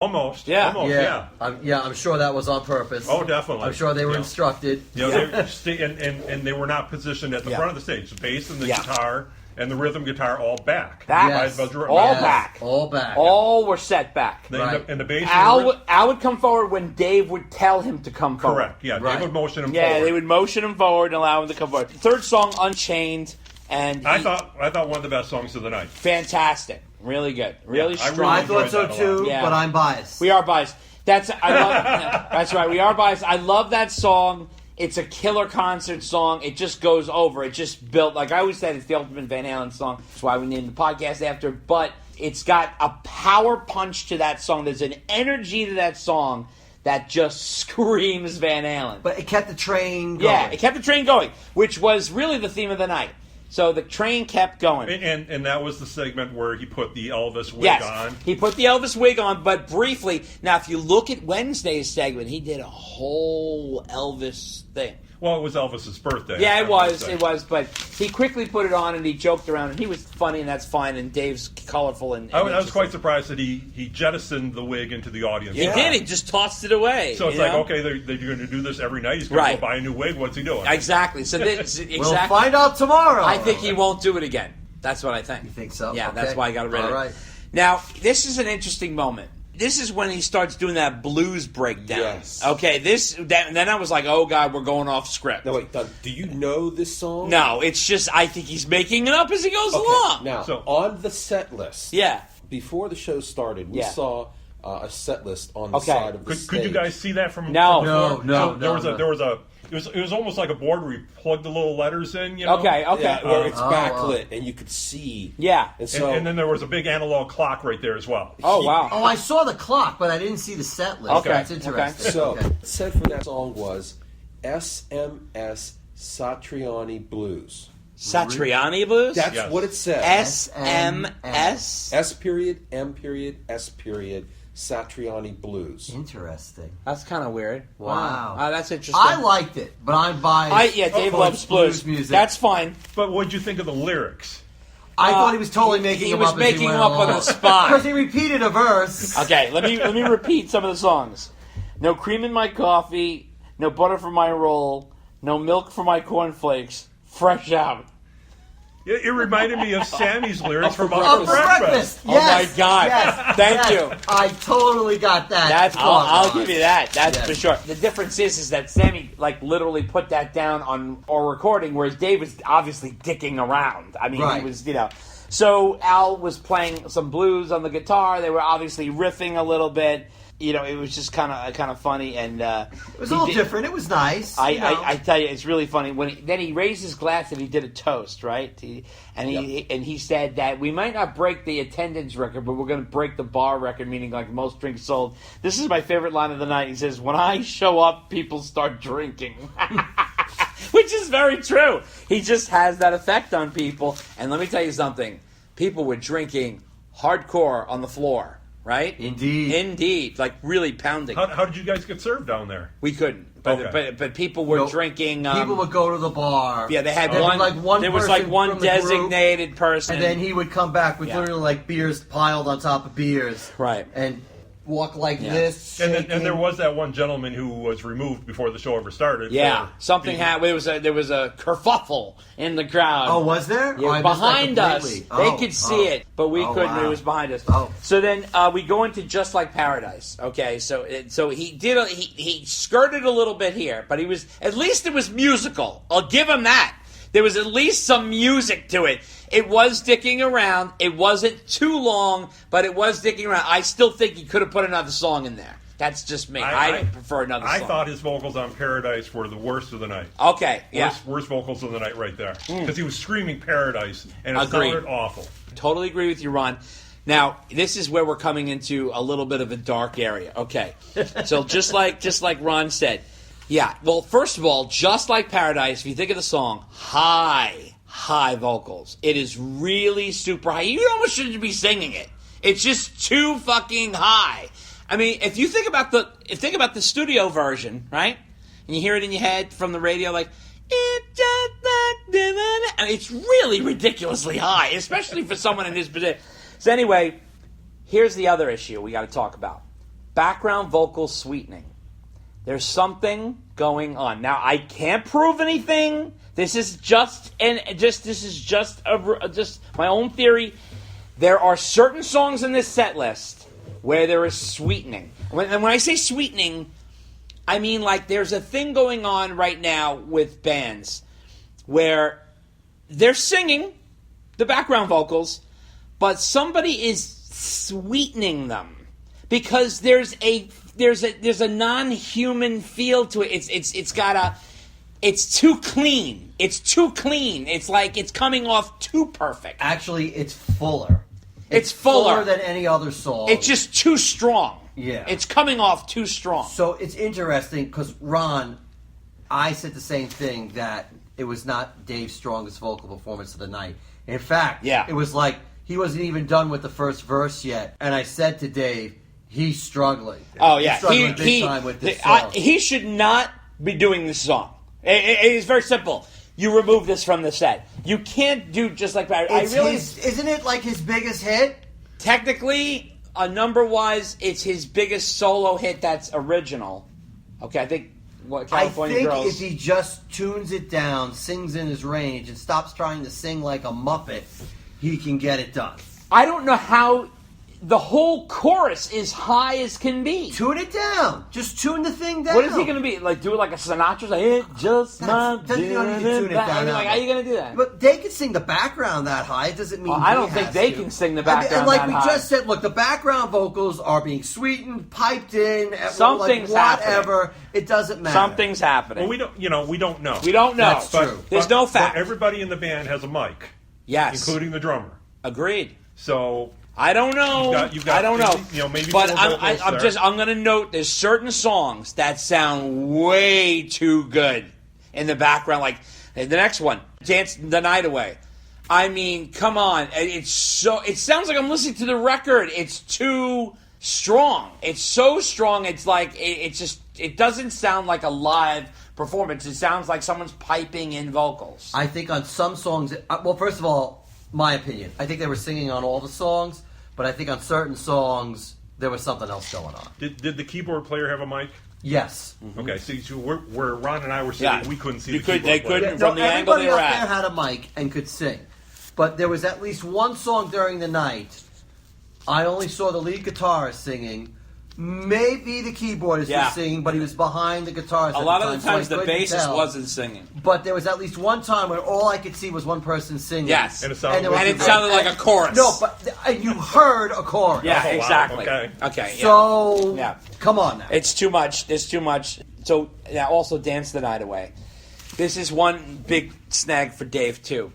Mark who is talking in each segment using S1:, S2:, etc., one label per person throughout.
S1: Yeah.
S2: I'm sure that was on purpose.
S1: Oh, definitely.
S2: I'm sure they were instructed.
S1: And they were not positioned at the front of the stage. The bass and the guitar and the rhythm guitar all back.
S3: All back. All were set back.
S1: And the bass.
S3: Al would come forward when Dave would tell him to come forward.
S1: Correct. Yeah, Dave would motion him forward.
S3: Yeah, they would motion him forward and allow him to come forward. Third song, Unchained, and
S1: I thought one of the best songs of the night.
S3: Fantastic. Really good. Really strong.
S2: I thought so too, but I'm biased.
S3: We are biased. That's right. We are biased. I love that song. It's a killer concert song. It just goes over. It just built, like I always said, it's the ultimate Van Halen song. That's why we named the podcast after. But it's got a power punch to that song. There's an energy to that song that just screams Van Halen.
S2: But it kept the train going.
S3: Yeah, it kept the train going, which was really the theme of the night. So the train kept going.
S1: And that was the segment where he put the Elvis wig on.
S3: He put the Elvis wig on, but briefly. Now, if you look at Wednesday's segment, he did a whole Elvis thing.
S1: Well, it was Elvis's birthday.
S3: Yeah, it was, but he quickly put it on and he joked around, and he was funny, and that's fine, and Dave's colorful. And
S1: I was quite surprised that he jettisoned the wig into the audience.
S3: He did. He just tossed it away.
S1: So it's like, okay, they're going to do this every night. He's going to go buy a new wig. What's he doing?
S3: Exactly. So
S2: We'll find out tomorrow.
S3: I think he won't do it again. That's what I think.
S2: You think so?
S3: Yeah,
S2: okay.
S3: That's why I got rid of it.
S2: All right.
S3: Now, this is an interesting moment. This is when he starts doing that blues breakdown.
S4: Yes.
S3: Okay, then I was like, oh, God, we're going off script.
S4: No, wait, Doug, do you know this song?
S3: No, it's just, I think he's making it up as he goes along.
S4: Now, on the set list, before the show started, we saw a set list on the side of the stage.
S1: Could you guys see that from
S3: No.
S1: It was almost like a board where you plugged the little letters in,
S3: Okay.
S4: Yeah, where it's backlit, and you could see.
S3: Yeah.
S1: And then there was a big analog clock right there as well.
S3: Oh, wow.
S2: Oh, I saw the clock, but I didn't see the set list.
S3: Okay.
S2: That's interesting.
S4: So, the set for that song was SMS Satriani Blues.
S3: Satriani Blues?
S4: That's what it said.
S3: SMS?
S4: S period, M period, S period. Satriani Blues.
S2: Interesting.
S3: That's kind of weird.
S2: Wow.
S3: That's interesting.
S2: I liked it, but I'm biased.
S3: Dave loves blues
S2: music.
S3: That's fine.
S1: But what did you think of the lyrics?
S2: I thought he was totally making them up.
S3: He was making them up on the spot.
S2: Because he repeated a verse.
S3: Okay, let me repeat some of the songs. No cream in my coffee, no butter for my roll, no milk for my cornflakes, fresh out.
S1: It reminded me of Sammy's lyrics from
S2: Up for Breakfast.
S3: Yes, oh my God!
S2: Yes,
S3: Thank you.
S2: I totally got that.
S3: That's cool. I'll give you that. That's for sure. The difference is that Sammy literally put that down on our recording, whereas Dave was obviously dicking around. I mean, he was, So Al was playing some blues on the guitar. They were obviously riffing a little bit. It was just kind of funny, and
S2: it was a little different. It was nice.
S3: I tell you, it's really funny. Then he raised his glass and he did a toast, right? He said that we might not break the attendance record, but we're going to break the bar record, meaning like most drinks sold. This is my favorite line of the night. He says, "When I show up, people start drinking," which is very true. He just has that effect on people. And let me tell you something: people were drinking hardcore on the floor. Right? Indeed. Like really pounding.
S1: How did you guys get served down there?
S3: We couldn't. But people were drinking.
S2: People would go to the bar.
S3: Yeah, they had one. There was one designated person.
S2: And then he would come back with literally beers piled on top of beers.
S3: Right.
S2: And walk like this.
S1: And there was that one gentleman who was removed before the show ever started.
S3: Yeah. Something happened. There was a kerfuffle in the crowd.
S2: Oh, was there?
S3: Yeah, behind us. They could see it, but we couldn't. Wow. It was behind us.
S2: Oh.
S3: So then we go into Just Like Paradise. Okay, so he did. He skirted a little bit here, but at least it was musical. I'll give him that. There was at least some music to it. It was dicking around. It wasn't too long, but it was dicking around. I still think he could have put another song in there. That's just me. I prefer another song.
S1: I thought his vocals on Paradise were the worst of the night.
S3: Okay, yeah.
S1: Worst vocals of the night right there. Because he was screaming Paradise, and it sounded awful.
S3: Totally agree with you, Ron. Now, this is where we're coming into a little bit of a dark area. Okay. So just like Ron said. Yeah, well, first of all, Just Like Paradise, if you think of the song, high vocals. It is really super high. You almost shouldn't be singing it. It's just too fucking high. I mean, if you think about the studio version, right? And you hear it in your head from the radio, like, it's just like, and it's really ridiculously high, especially for someone in his position. So anyway, here's the other issue we got to talk about. background vocal sweetening. There's something going on. Now, I can't prove anything. This is just my own theory. There are certain songs in this set list where there is sweetening. And when I say sweetening, I mean like there's a thing going on right now with bands where they're singing the background vocals, but somebody is sweetening them because there's a non-human feel to it. It's too clean. It's too clean. It's like it's coming off too perfect.
S2: Actually, it's fuller.
S3: It's fuller
S2: than any other song.
S3: It's just too strong.
S2: Yeah.
S3: It's coming off too strong.
S2: So it's interesting because, Ron, I said the same thing, that it was not Dave's strongest vocal performance of the night. In fact, it was like he wasn't even done with the first verse yet. And I said to Dave, he's struggling.
S3: Oh, yeah.
S2: He's struggling big time with this song.
S3: He should not be doing this song. It's very simple. You remove this from the set. You can't do just like that.
S2: Isn't it like his biggest hit?
S3: Technically, number-wise, it's his biggest solo hit that's original. Okay, I think California Girls.
S2: I think if he just tunes it down, sings in his range, and stops trying to sing like a Muppet, he can get it done.
S3: I don't know how the whole chorus is high as can be.
S2: Tune it down. Just tune the thing down.
S3: What is he going to be? Like, do it like a Sinatra? Like, it just might
S2: you don't need to tune it down.
S3: Like, how are you going to do that?
S2: But they can sing the background that high. It doesn't mean
S3: I don't think they can sing the background
S2: and like
S3: that
S2: we
S3: high.
S2: just said, look, the background vocals are being sweetened, piped in,
S3: something's
S2: whatever.
S3: Happening.
S2: It doesn't matter.
S3: Something's happening.
S1: Well, we don't know.
S3: We don't know.
S2: That's true.
S3: There's no fact.
S1: But everybody in the band has a mic.
S3: Yes.
S1: Including the drummer.
S3: Agreed.
S1: So
S3: I don't know.
S1: You've got,
S3: I don't know.
S1: Maybe
S3: but I'm going to note there's certain songs that sound way too good in the background. Like the next one, "Dance the Night Away." I mean, come on. It sounds like I'm listening to the record. It's too strong. It's so strong. It's like it doesn't sound like a live performance. It sounds like someone's piping in vocals.
S2: I think on some songs, well, first of all, my opinion, I think they were singing on all the songs. But I think on certain songs, there was something else going on.
S1: Did the keyboard player have a mic?
S2: Yes.
S1: Mm-hmm. Okay, so where Ron and I were sitting, we couldn't see the keyboard
S3: They
S1: player.
S3: couldn't from the angle they were
S2: Everybody
S3: at.
S2: up there had a mic and could sing. But there was at least one song during the night, I only saw the lead guitarist singing. Maybe the keyboardist was singing, but he was behind the guitarist.
S3: A lot of the times
S2: so
S3: the bassist wasn't singing.
S2: But there was at least one time where all I could see was one person singing.
S3: Yes.
S1: And it sounded
S3: like a chorus.
S2: No, but you heard a chorus.
S3: Yeah,
S1: wow.
S3: exactly.
S1: Okay.
S2: So, come on now.
S3: It's too much. There's too much. So, now also "Dance the Night Away." This is one big snag for Dave, too.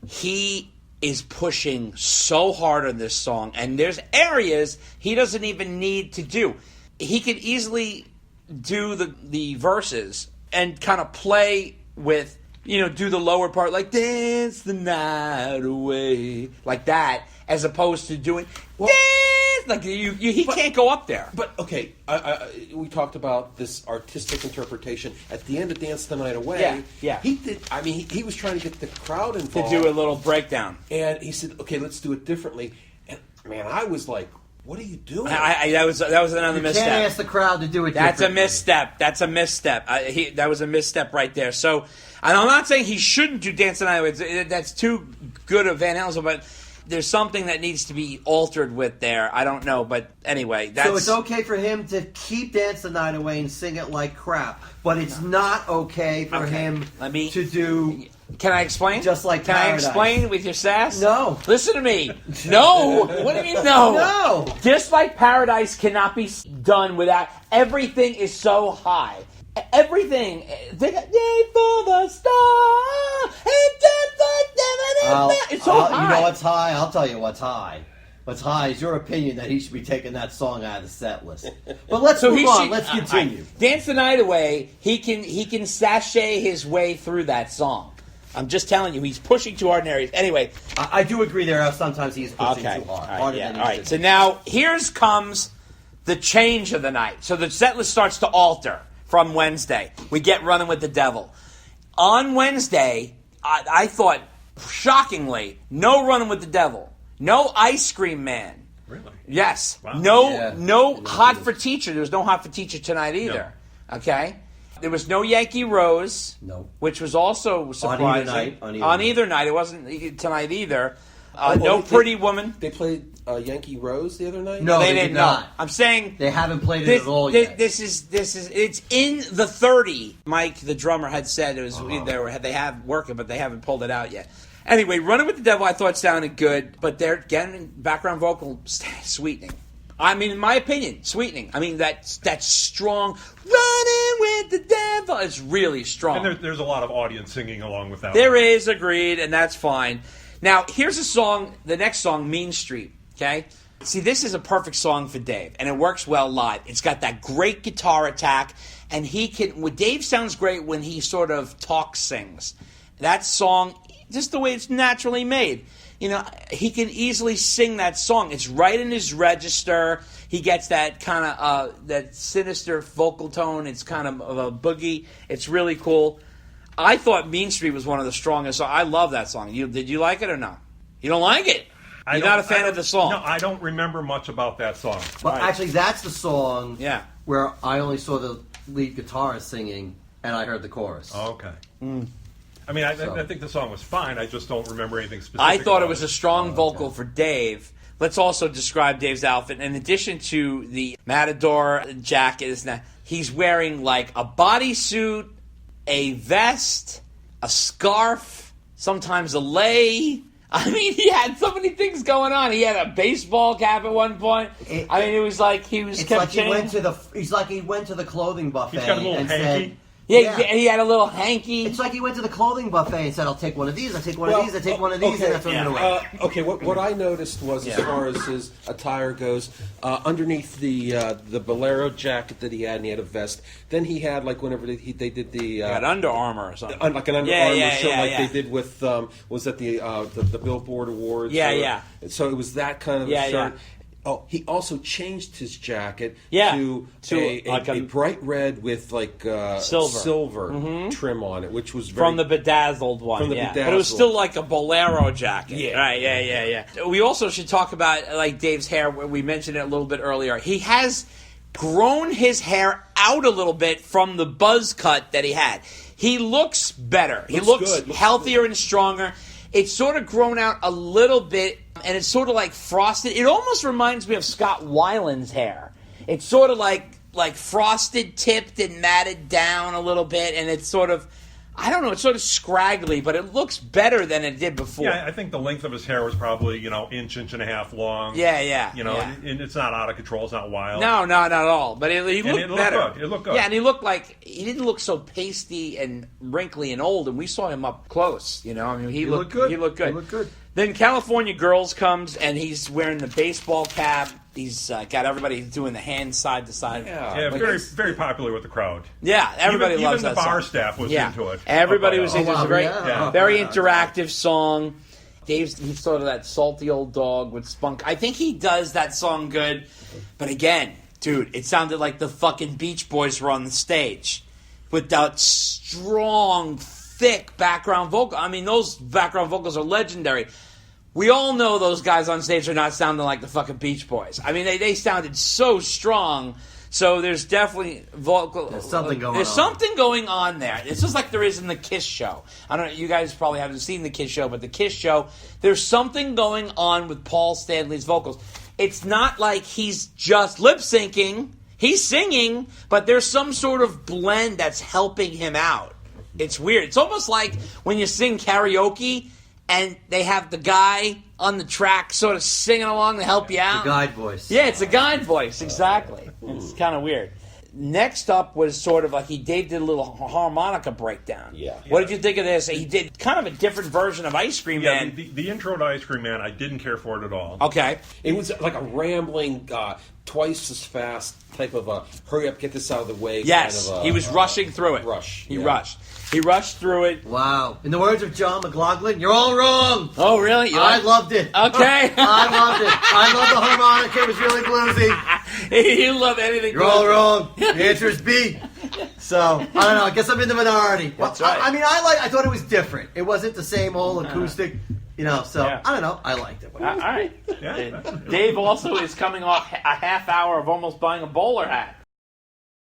S3: He is pushing so hard on this song, and there's areas he doesn't even need to do. He could easily do the verses and kind of play with, do the lower part, like "Dance the Night Away," like that, as opposed to doing "Dance." Like he can't go up there.
S4: But okay, we talked about this artistic interpretation at the end of "Dance the Night Away."
S3: Yeah.
S4: He did. I mean, he was trying to get the crowd involved
S3: To do a little breakdown,
S4: and he said, "Okay, let's do it differently." And man, I was like, "What are you doing?"
S3: that was another misstep.
S2: Can't ask the crowd to do it.
S3: That's a
S2: differently.
S3: misstep. That's a misstep. That was a misstep right there. So, and I'm not saying he shouldn't do "Dance the Night Away." That's too good of Van Halen, but there's something that needs to be altered with there. I don't know, but anyway,
S2: So it's okay for him to keep "Dance the Night Away" and sing it like crap, but it's not okay for him to do.
S3: Can I explain?
S2: Just like
S3: Can
S2: Paradise.
S3: I explain with your sass?
S2: No.
S3: Listen to me. No. What do you mean no?
S2: No.
S3: Just like Paradise cannot be done without everything is so high. Everything. They got "Day for the Star." It's so high.
S2: You know what's high? I'll tell you what's high. What's high is your opinion that he should be taking that song out of the set list. But let's move on. Let's continue.
S3: Dance the Night Away. He can sashay his way through that song. I'm just telling you, he's pushing too hard in areas. Anyway,
S2: I do agree there are sometimes he's pushing too hard.
S3: All right. So now comes the change of the night. So the set list starts to alter from Wednesday. We get "Running with the Devil." On Wednesday, I thought, shockingly, no "Running with the Devil. No "Ice Cream Man."
S1: Really?
S3: Yes.
S1: Wow.
S3: No Hot for Teacher. There was no Hot for Teacher tonight either. No. Okay? There was no Yankee Rose.
S2: No.
S3: Which was also surprising.
S2: On either night.
S3: It wasn't tonight either. No Pretty Woman.
S4: They played Yankee Rose the other night?
S2: No,
S3: they
S2: did
S3: didn't.
S2: not.
S3: No. I'm saying
S2: they haven't played it at all yet.
S3: This is it's in the 30. Mike, the drummer, had said it was they have working, but they haven't pulled it out yet. Anyway, Running with the Devil I thought sounded good, but they're getting background vocal sweetening. I mean, in my opinion, sweetening. I mean, that strong Running with the Devil is really strong.
S1: And there's a lot of audience singing along with that.
S3: There is, agreed, and that's fine. Now, here's a song, the next song, Mean Street, okay? See, this is a perfect song for Dave, and it works well live. It's got that great guitar attack, and Dave sounds great when he sort of sings. That song, just the way it's naturally made. You know, he can easily sing that song. It's right in his register. He gets that kind of, that sinister vocal tone. It's kind of a boogie. It's really cool. I thought Mean Street was one of the strongest. So I love that song. Did you like it or no? You don't like it? You're not a fan of the song?
S1: No, I don't remember much about that song.
S2: Well, actually, that's the song
S3: Yeah.
S2: where I only saw the lead guitarist singing, and I heard the chorus.
S1: Oh, okay. I mean, I think the song was fine. I just don't remember anything specific.
S3: I thought it was a strong vocal for Dave. Let's also describe Dave's outfit. In addition to the Matador jacket, he's wearing like a bodysuit, a vest, a scarf, sometimes a lei. I mean, he had so many things going on. He had a baseball cap at one point. It was like he was.
S2: It's like he went to the clothing buffet.
S1: He's got a little
S2: and
S1: hanky.
S2: said,
S3: Yeah, he had a little hanky.
S2: It's like he went to the clothing buffet and said, "I'll take one of these. I take one of these. I take one of these,"
S4: okay,
S2: and that's what I'm going to wear.
S4: Okay, what I noticed was, as far as his attire goes, underneath the bolero jacket that he had, and he had a vest. Then he had, like, whenever they did the
S3: got Under Armour or something,
S4: like an Under Armour show, they did with was that the Billboard Awards? So it was that kind of a shirt.
S3: Yeah.
S4: Oh, he also changed his jacket to a bright red with like silver trim on it, which was
S3: from the bedazzled one. But it was still like a bolero jacket. Yeah. Right. Yeah. We also should talk about like Dave's hair. We mentioned it a little bit earlier. He has grown his hair out a little bit from the buzz cut that he had. He looks better. He looks healthier and stronger. It's sort of grown out a little bit, and it's sort of like frosted. It almost reminds me of Scott Weiland's hair. It's sort of like frosted, tipped, and matted down a little bit, and it's sort of, I don't know, it's sort of scraggly, but it looks better than it did before.
S1: Yeah, I think the length of his hair was probably, inch and a half long.
S3: Yeah.
S1: And it's not out of control. It's not wild.
S3: No, not at all. But he looked better.
S1: It looked good.
S3: Yeah, and he didn't look so pasty and wrinkly and old, and we saw him up close. He looked good. He looked good. Then California Girls comes, and he's wearing the baseball cap. He's got everybody doing the hand side to side.
S1: Yeah, very, very popular with the crowd.
S3: Yeah, everybody loves that
S1: song. Even the bar
S3: song.
S1: staff was into it.
S3: Everybody was into it. It's a very
S2: Yeah.
S3: interactive song. He's sort of that salty old dog with spunk. I think he does that song good. But again, dude, it sounded like the fucking Beach Boys were on the stage with that strong, thick background vocal. I mean, those background vocals are legendary. We all know those guys on stage are not sounding like the fucking Beach Boys. I mean, they sounded so strong. So there's definitely
S2: There's something
S3: going on there. It's just like there is in the Kiss show. I don't know. You guys probably haven't seen the Kiss show, but the Kiss show, there's something going on with Paul Stanley's vocals. It's not like he's just lip syncing. He's singing, but there's some sort of blend that's helping him out. It's weird. It's almost like when you sing karaoke and they have the guy on the track sort of singing along to help you out.
S2: The guide voice.
S3: Yeah, it's a guide voice, exactly. It's kind of weird. Next up was sort of like Dave did a little harmonica breakdown.
S4: Yeah.
S3: What did you think of this? He did kind of a different version of Ice Cream Man.
S1: The intro to Ice Cream Man, I didn't care for it at all.
S3: Okay.
S4: It was like a rambling, twice as fast type of a hurry up, get this out of the way.
S3: Yes,
S4: kind of
S3: he was rushing through it. He rushed. He rushed through it.
S2: Wow. In the words of John McLaughlin, you're all wrong.
S3: Oh, really?
S2: I loved it.
S3: Okay.
S2: I loved it. I loved the harmonica. It was really bluesy.
S3: You love anything.
S2: You're all wrong. The answer is B. So, I don't know. I guess I'm in the minority.
S3: That's right.
S2: I mean, I thought it was different. It wasn't the same old acoustic. So
S3: Yeah.
S2: I don't know. I liked it.
S3: All right.
S1: Yeah.
S3: Dave also is coming off a half hour of almost buying a bowler hat.